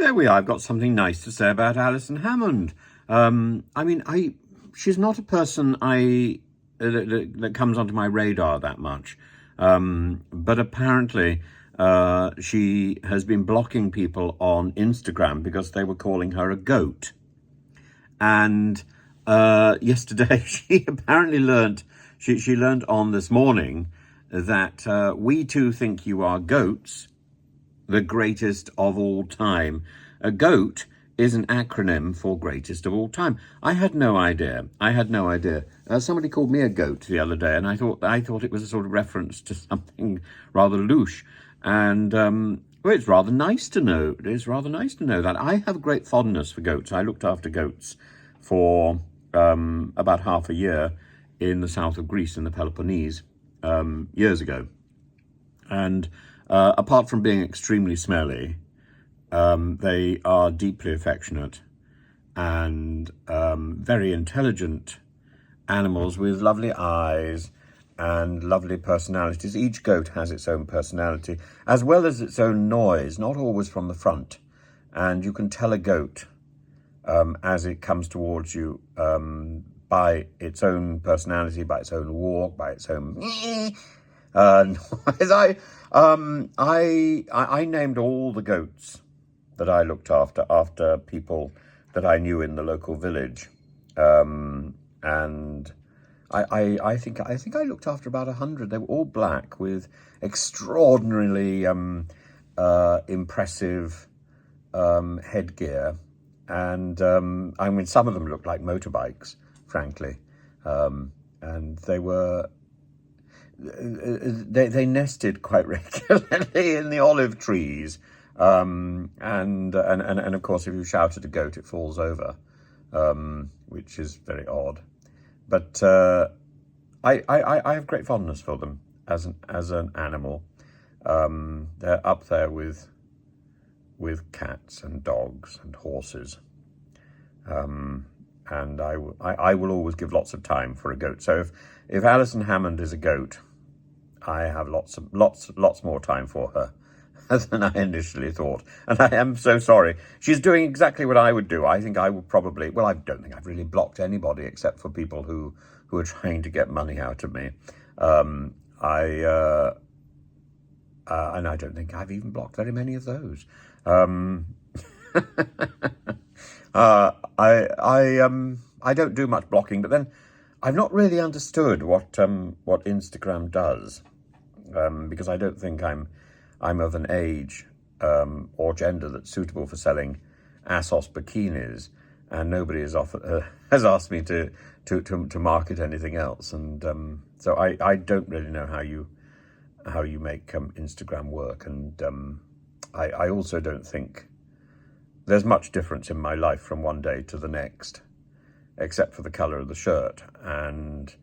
there we are. I've got something nice to say about Alison Hammond. She's not a person that comes onto my radar that much. But apparently she has been blocking people on Instagram because they were calling her a goat. And yesterday she apparently learnt on this morning that we too think you are goats, the greatest of all time. A GOAT is an acronym for greatest of all time. I had no idea. Somebody called me a goat the other day, and I thought it was a sort of reference to something rather louche. And well, it's rather nice to know. It's rather nice to know that. I have great fondness for goats. I looked after goats for about half a year in the south of Greece, in the Peloponnese, years ago. And apart from being extremely smelly, they are deeply affectionate and very intelligent animals with lovely eyes and lovely personalities. Each goat has its own personality, as well as its own noise, not always from the front. And you can tell a goat as it comes towards you by its own personality, by its own walk, by its own noise. I named all the goats that I looked after people that I knew in the local village, and I think I looked after about 100. They were all black with extraordinarily impressive headgear, and I mean, some of them looked like motorbikes, frankly, and they were. They nested quite regularly in the olive trees, and of course, if you shout at a goat, it falls over, which is very odd. But I have great fondness for them as an animal. They're up there with cats and dogs and horses, and I will always give lots of time for a goat. So if Alison Hammond is a goat, I have lots more time for her than I initially thought. And I am so sorry. She's doing exactly what I would do. I think I would probably, well, I don't think I've really blocked anybody except for people who are trying to get money out of me. And I don't think I've even blocked very many of those. I don't do much blocking, but then I've not really understood what Instagram does, because I don't think I'm of an age or gender that's suitable for selling ASOS bikinis, and nobody has asked me to market anything else, and so I don't really know how you make Instagram work, and I also don't think there's much difference in my life from one day to the next, except for the colour of the shirt, and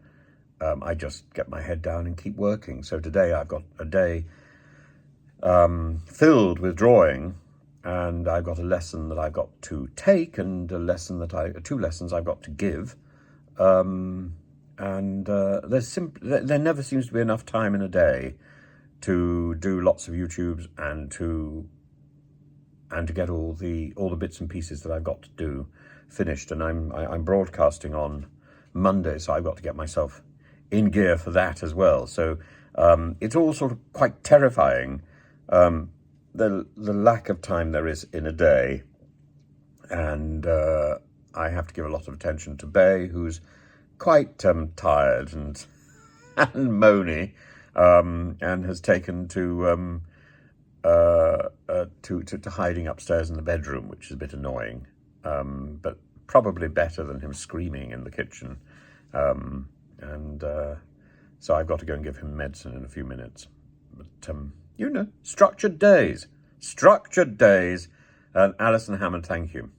I just get my head down and keep working. So today I've got a day filled with drawing, and I've got a lesson that I've got to take, and two lessons I've got to give, and there never seems to be enough time in a day to do lots of YouTubes and to get all the bits and pieces that I've got to do finished. And I'm broadcasting on Monday, so I've got to get myself in gear for that as well. So it's all sort of quite terrifying, the lack of time there is in a day. And I have to give a lot of attention to Bay, who's quite tired and moany, and has taken to hiding upstairs in the bedroom, which is a bit annoying, but probably better than him screaming in the kitchen. So I've got to go and give him medicine in a few minutes. But, structured days. Alison Hammond, thank you.